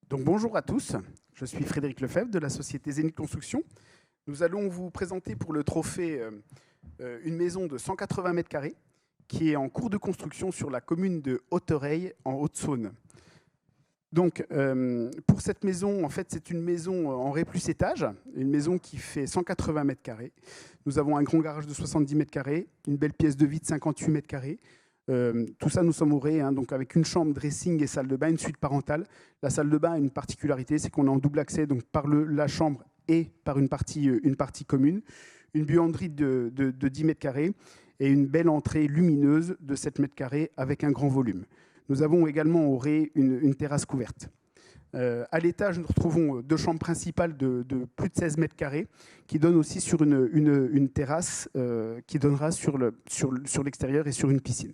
Donc bonjour à tous, je suis Frédéric Lefebvre de la société Zénith Construction. Nous allons vous présenter pour le trophée une maison de 180 mètres carrés qui est en cours de construction sur la commune de Hautereille en Haute-Saône. Donc pour cette maison, en fait c'est une maison en rez plus étage, une maison qui fait 180 mètres carrés. Nous avons un grand garage de 70 mètres carrés, une belle pièce de vie de 58 mètres carrés. Tout ça, nous sommes au rez, hein, donc avec une chambre, dressing et salle de bain, une suite parentale. La salle de bain a une particularité, c'est qu'on est en double accès, donc par la chambre et par une partie commune. Une buanderie de 10 mètres carrés et une belle entrée lumineuse de 7 mètres carrés avec un grand volume. Nous avons également au rez une terrasse couverte. À l'étage, nous retrouvons deux chambres principales de plus de 16 mètres carrés qui donnent aussi sur une terrasse qui donnera sur l'extérieur et sur une piscine.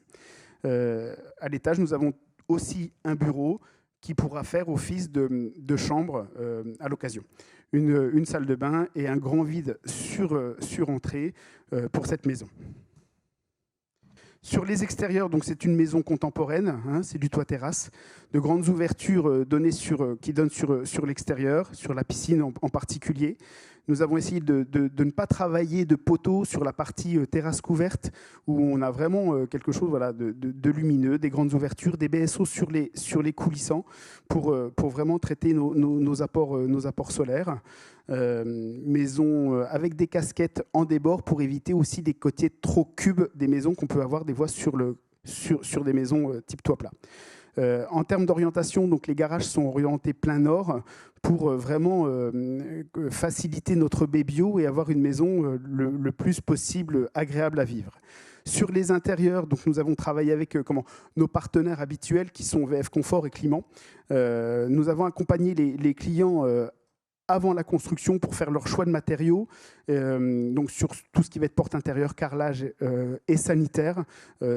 À l'étage, nous avons aussi un bureau qui pourra faire office de chambre à l'occasion. Une salle de bain et un grand vide sur entrée pour cette maison. Sur les extérieurs, donc c'est une maison contemporaine, hein, c'est du toit terrasse, de grandes ouvertures qui donnent sur l'extérieur, sur la piscine en particulier. Nous avons essayé de ne pas travailler de poteaux sur la partie terrasse couverte, où on a vraiment quelque chose voilà, de lumineux, des grandes ouvertures, des BSO sur les coulissants, pour vraiment traiter nos apports solaires. Maison avec des casquettes en débord pour éviter aussi des côtés trop cubes des maisons qu'on peut avoir des fois sur des maisons type toit plat. En termes d'orientation, donc les garages sont orientés plein nord pour vraiment faciliter notre baie-bio et avoir une maison le plus possible agréable à vivre. Sur les intérieurs, donc nous avons travaillé avec nos partenaires habituels qui sont VF Confort et Climat. Nous avons accompagné les clients avant la construction pour faire leur choix de matériaux, donc sur tout ce qui va être porte intérieure, carrelage et sanitaire.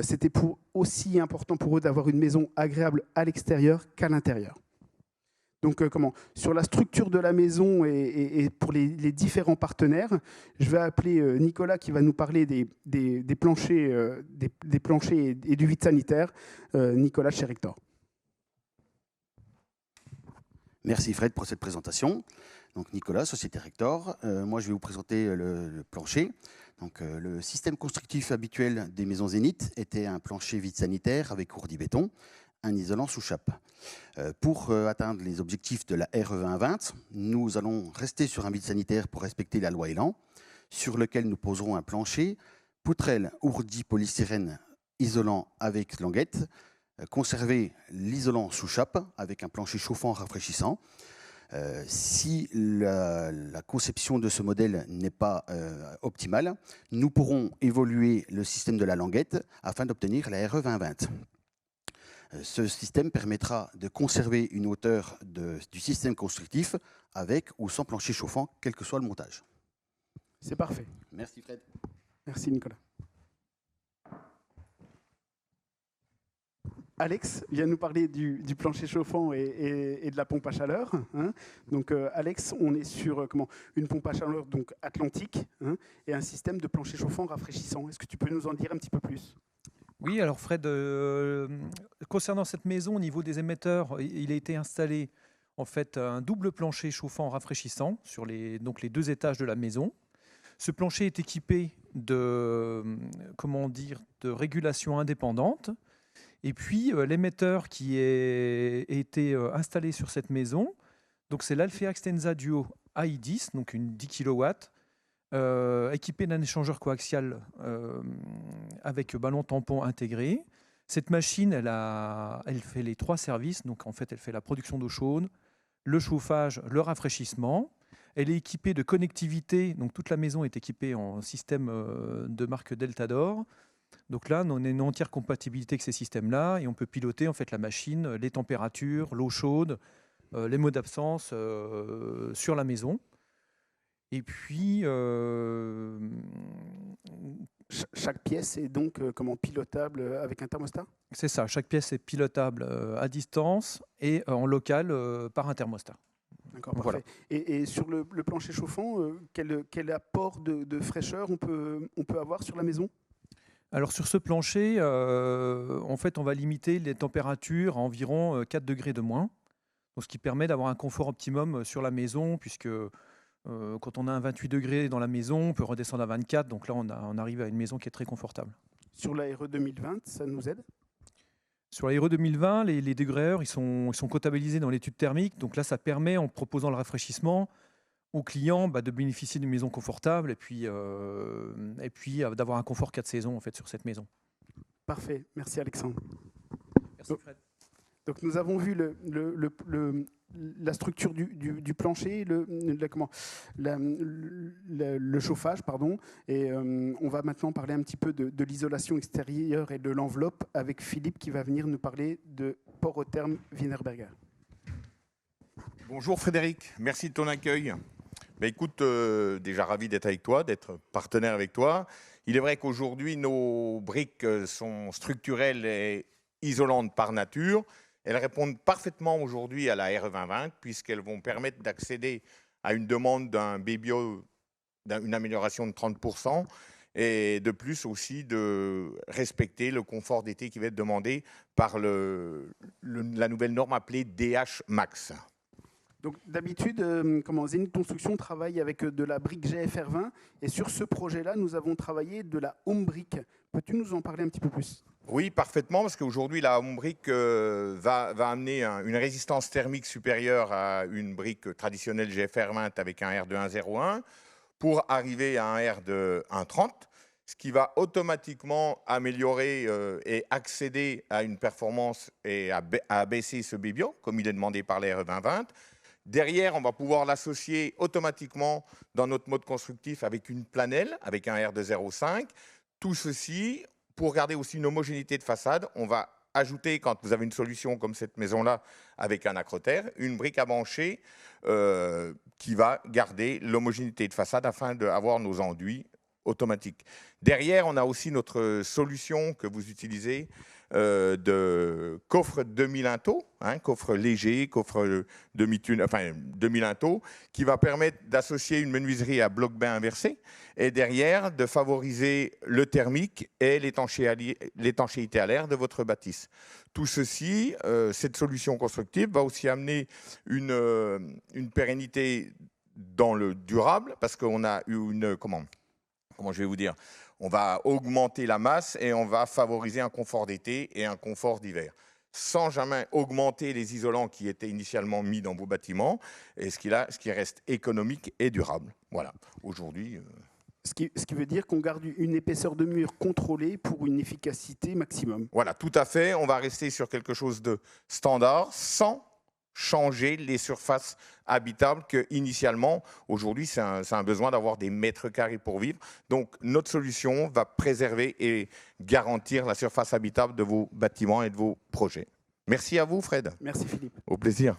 C'était aussi important pour eux d'avoir une maison agréable à l'extérieur qu'à l'intérieur. Donc sur la structure de la maison et pour les différents partenaires, je vais appeler Nicolas qui va nous parler des planchers, des planchers et du vide sanitaire. Nicolas chez Rector. Merci Fred pour cette présentation. Donc Nicolas, Société Rector. Moi, je vais vous présenter le plancher. Donc, le système constructif habituel des maisons Zénith était un plancher vide sanitaire avec ourdi béton, un isolant sous chape. Pour atteindre les objectifs de la RE 2020, nous allons rester sur un vide sanitaire pour respecter la loi Elan, sur lequel nous poserons un plancher, poutrelle ourdi polystyrène isolant avec languette, conserver l'isolant sous chape avec un plancher chauffant rafraîchissant. Si la conception de ce modèle n'est pas optimale, nous pourrons évoluer le système de la languette afin d'obtenir la RE 2020. Ce système permettra de conserver une hauteur du système constructif avec ou sans plancher chauffant, quel que soit le montage. C'est parfait. Merci Fred. Merci Nicolas. Alex vient nous parler du plancher chauffant et de la pompe à chaleur. Hein. Donc Alex, on est sur une pompe à chaleur donc atlantique hein, et un système de plancher chauffant rafraîchissant. Est-ce que tu peux nous en dire un petit peu plus ? Oui, alors Fred, concernant cette maison, au niveau des émetteurs, il a été installé en fait un double plancher chauffant rafraîchissant sur donc les deux étages de la maison. Ce plancher est équipé de régulation indépendante. Et puis, l'émetteur qui a été installé sur cette maison, donc c'est l'Alfea Extensa Duo AI10, donc une 10 kW, équipée d'un échangeur coaxial avec ballon tampon intégré. Cette machine, elle fait les trois services. Donc, en fait, elle fait la production d'eau chaude, le chauffage, le rafraîchissement. Elle est équipée de connectivité. Donc, toute la maison est équipée en système de marque Deltador. Donc là, on a une entière compatibilité avec ces systèmes-là et on peut piloter en fait la machine, les températures, l'eau chaude, les modes d'absence sur la maison. Et puis, chaque pièce est donc pilotable avec un thermostat ? C'est ça, chaque pièce est pilotable à distance et en local par un thermostat. D'accord, parfait. Voilà. Et sur le plancher chauffant, quel apport de fraîcheur on peut avoir sur la maison ? Alors sur ce plancher, en fait, on va limiter les températures à environ 4 degrés de moins. Donc, ce qui permet d'avoir un confort optimum sur la maison, puisque quand on a un 28 degrés dans la maison, on peut redescendre à 24. Donc là, on arrive à une maison qui est très confortable. Sur la RE 2020, ça nous aide? Sur la RE 2020, les degreurs, ils sont comptabilisés dans l'étude thermique. Donc là, ça permet, en proposant le rafraîchissement, aux clients de bénéficier d'une maison confortable et puis d'avoir un confort 4 saisons en fait, sur cette maison. Parfait, merci Alexandre. Merci Fred. Donc nous avons vu la structure du plancher, le chauffage, pardon, et on va maintenant parler un petit peu de l'isolation extérieure et de l'enveloppe avec Philippe qui va venir nous parler de Port au Terme Wienerberger. Bonjour Frédéric, merci de ton accueil. Écoute, déjà ravi d'être avec toi, d'être partenaire avec toi. Il est vrai qu'aujourd'hui, nos briques sont structurelles et isolantes par nature. Elles répondent parfaitement aujourd'hui à la RE 2020 puisqu'elles vont permettre d'accéder à une demande d'un BBO, d'une amélioration de 30% et de plus aussi de respecter le confort d'été qui va être demandé par la nouvelle norme appelée DH Max. Donc d'habitude, Zenith Construction travaille avec de la brique GFR20 et sur ce projet-là, nous avons travaillé de la home brick. Peux-tu nous en parler un petit peu plus ? Oui, parfaitement, parce qu'aujourd'hui, la home brick va amener une résistance thermique supérieure à une brique traditionnelle GFR20 avec un R de 1,01 pour arriver à un R de 1,30, ce qui va automatiquement améliorer et accéder à une performance et à abaisser ce BBO, comme il est demandé par la RE 2020. Derrière, on va pouvoir l'associer automatiquement dans notre mode constructif avec une planelle, avec un R de 0,5. Tout ceci, pour garder aussi une homogénéité de façade, on va ajouter, quand vous avez une solution comme cette maison-là, avec un acrotère, une brique à brancher qui va garder l'homogénéité de façade afin d'avoir nos enduits automatiques. Derrière, on a aussi notre solution que vous utilisez de coffre demi-linteau, coffre léger, coffre demi-linteau, qui va permettre d'associer une menuiserie à bloc bain inversé et derrière de favoriser le thermique et l'étanchéité à l'air de votre bâtisse. Tout ceci, cette solution constructive va aussi amener une pérennité dans le durable parce qu'on a eu comment je vais vous dire, on va augmenter la masse et on va favoriser un confort d'été et un confort d'hiver, sans jamais augmenter les isolants qui étaient initialement mis dans vos bâtiments, et ce qui reste économique et durable. Voilà, aujourd'hui... Ce qui veut dire qu'on garde une épaisseur de mur contrôlée pour une efficacité maximum. Voilà, tout à fait. On va rester sur quelque chose de standard, sans changer les surfaces habitables que initialement, aujourd'hui, c'est un besoin d'avoir des mètres carrés pour vivre. Donc, notre solution va préserver et garantir la surface habitable de vos bâtiments et de vos projets. Merci à vous, Fred. Merci, Philippe. Au plaisir.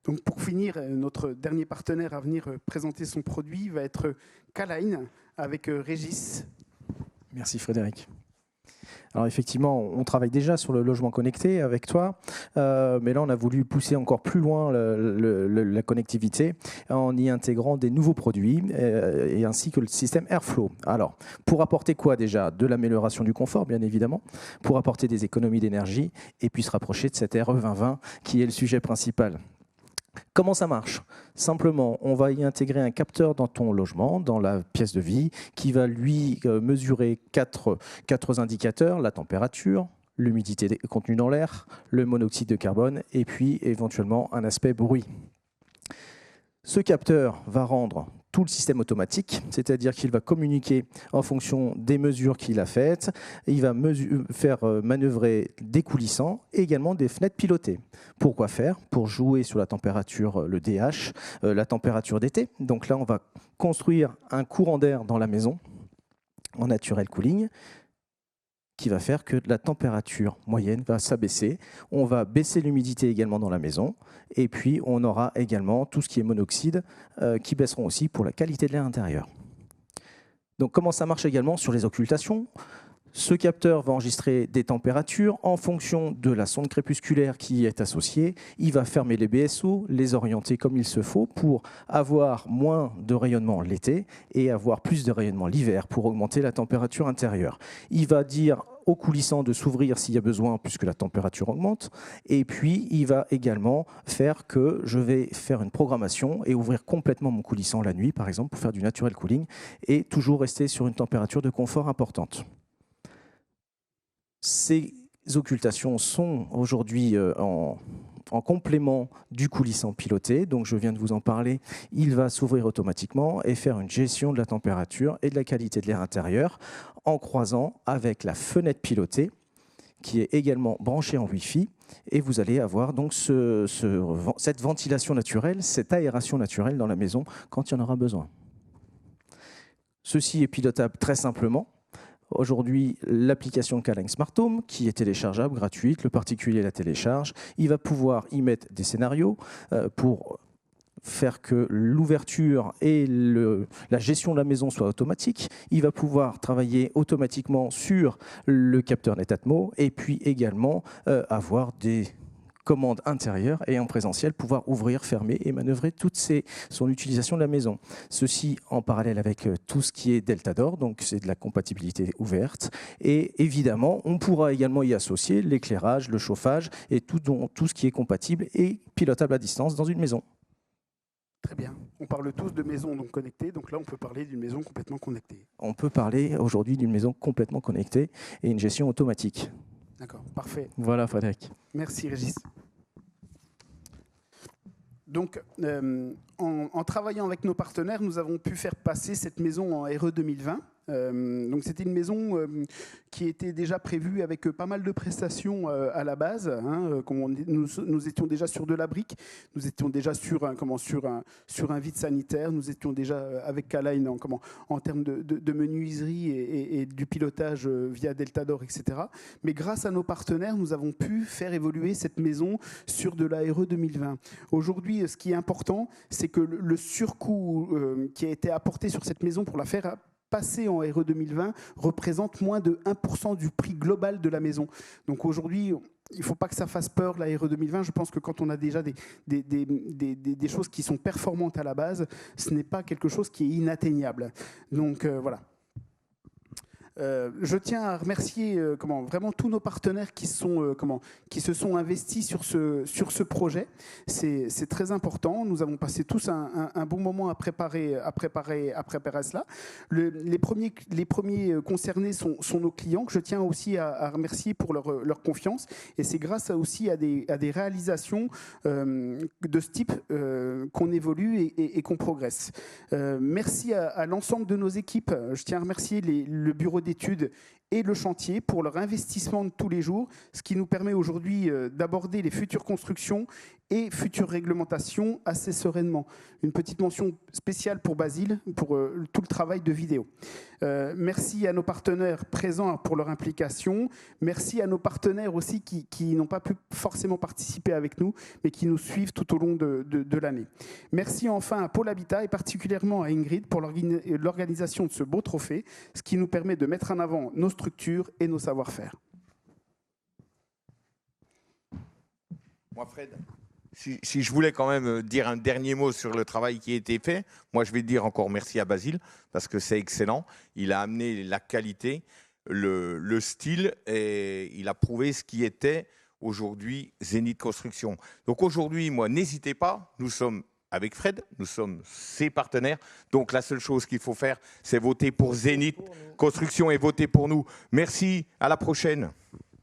Donc, pour finir, notre dernier partenaire à venir présenter son produit va être K-Line avec Régis. Merci, Frédéric. Alors effectivement, on travaille déjà sur le logement connecté avec toi, mais là on a voulu pousser encore plus loin la connectivité en y intégrant des nouveaux produits et ainsi que le système Airflow. Alors, pour apporter quoi déjà? De l'amélioration du confort, bien évidemment, pour apporter des économies d'énergie et puis se rapprocher de cette RE 2020 qui est le sujet principal. Comment ça marche? Simplement, on va y intégrer un capteur dans ton logement, dans la pièce de vie, qui va lui mesurer quatre indicateurs, la température, l'humidité contenue dans l'air, le monoxyde de carbone et puis éventuellement un aspect bruit. Ce capteur va rendre tout le système automatique, c'est-à-dire qu'il va communiquer en fonction des mesures qu'il a faites. Il va faire manœuvrer des coulissants et également des fenêtres pilotées. Pourquoi faire? Pour jouer sur la température, le DH, la température d'été. Donc là, on va construire un courant d'air dans la maison en natural cooling qui va faire que la température moyenne va s'abaisser. On va baisser l'humidité également dans la maison. Et puis, on aura également tout ce qui est monoxyde qui baisseront aussi pour la qualité de l'air intérieur. Donc, comment ça marche également sur les occultations? Ce capteur va enregistrer des températures en fonction de la sonde crépusculaire qui y est associée. Il va fermer les BSO, les orienter comme il se faut pour avoir moins de rayonnement l'été et avoir plus de rayonnement l'hiver pour augmenter la température intérieure. Il va dire au coulissant de s'ouvrir s'il y a besoin puisque la température augmente. Et puis, il va également faire que je vais faire une programmation et ouvrir complètement mon coulissant la nuit, par exemple, pour faire du natural cooling et toujours rester sur une température de confort importante. Ces occultations sont aujourd'hui en complément du coulissant piloté. Donc, je viens de vous en parler. Il va s'ouvrir automatiquement et faire une gestion de la température et de la qualité de l'air intérieur en croisant avec la fenêtre pilotée qui est également branchée en Wi-Fi. Et vous allez avoir donc cette ventilation naturelle, cette aération naturelle dans la maison quand il y en aura besoin. Ceci est pilotable très simplement. Aujourd'hui, l'application Caling Smart Home, qui est téléchargeable, gratuite, le particulier la télécharge. Il va pouvoir y mettre des scénarios pour faire que l'ouverture et la gestion de la maison soient automatiques. Il va pouvoir travailler automatiquement sur le capteur Netatmo et puis également avoir des commande intérieure et en présentiel, pouvoir ouvrir, fermer et manœuvrer son utilisation de la maison. Ceci en parallèle avec tout ce qui est Deltador, donc c'est de la compatibilité ouverte. Et évidemment, on pourra également y associer l'éclairage, le chauffage et tout ce qui est compatible et pilotable à distance dans une maison. Très bien. On parle tous de maisons donc connectées, donc là on peut parler d'une maison complètement connectée. On peut parler aujourd'hui d'une maison complètement connectée et une gestion automatique. D'accord, parfait. Voilà, Frédéric. Merci, Régis. Donc, en travaillant avec nos partenaires, nous avons pu faire passer cette maison en RE 2020. Donc c'était une maison qui était déjà prévue avec pas mal de prestations à la base. Nous étions déjà sur de la brique, nous étions déjà sur un vide sanitaire, nous étions déjà avec Caline en termes de menuiserie et du pilotage via Deltador, etc. Mais grâce à nos partenaires, nous avons pu faire évoluer cette maison sur de la RE 2020. Aujourd'hui, ce qui est important, c'est que le surcoût qui a été apporté sur cette maison pour la faire passer en RE 2020 représente moins de 1% du prix global de la maison. Donc aujourd'hui, il ne faut pas que ça fasse peur, la RE 2020. Je pense que quand on a déjà des choses qui sont performantes à la base, ce n'est pas quelque chose qui est inatteignable. Donc voilà. Je tiens à remercier vraiment tous nos partenaires qui se sont investis sur ce projet. C'est très important. Nous avons passé tous un bon moment à préparer cela. Les premiers concernés sont nos clients, que je tiens aussi à remercier pour leur confiance. Et c'est grâce aussi à des réalisations de ce type qu'on évolue et qu'on progresse. Merci à l'ensemble de nos équipes. Je tiens à remercier le bureau d'études et le chantier pour leur investissement de tous les jours, ce qui nous permet aujourd'hui d'aborder les futures constructions et futures réglementations assez sereinement. Une petite mention spéciale pour Basile, pour tout le travail de vidéo. Merci à nos partenaires présents pour leur implication. Merci à nos partenaires aussi qui n'ont pas pu forcément participer avec nous, mais qui nous suivent tout au long de l'année. Merci enfin à Pôle Habitat et particulièrement à Ingrid pour l'organisation de ce beau trophée, ce qui nous permet de mettre en avant nos structures et nos savoir-faire. Moi, Fred, si je voulais quand même dire un dernier mot sur le travail qui a été fait, moi je vais dire encore merci à Basile parce que c'est excellent. Il a amené la qualité, le style et il a prouvé ce qui était aujourd'hui Zénith Construction. Donc aujourd'hui, moi, n'hésitez pas, nous sommes avec Fred, nous sommes ses partenaires. Donc la seule chose qu'il faut faire, c'est voter pour Zénith Construction et voter pour nous. Merci, à la prochaine.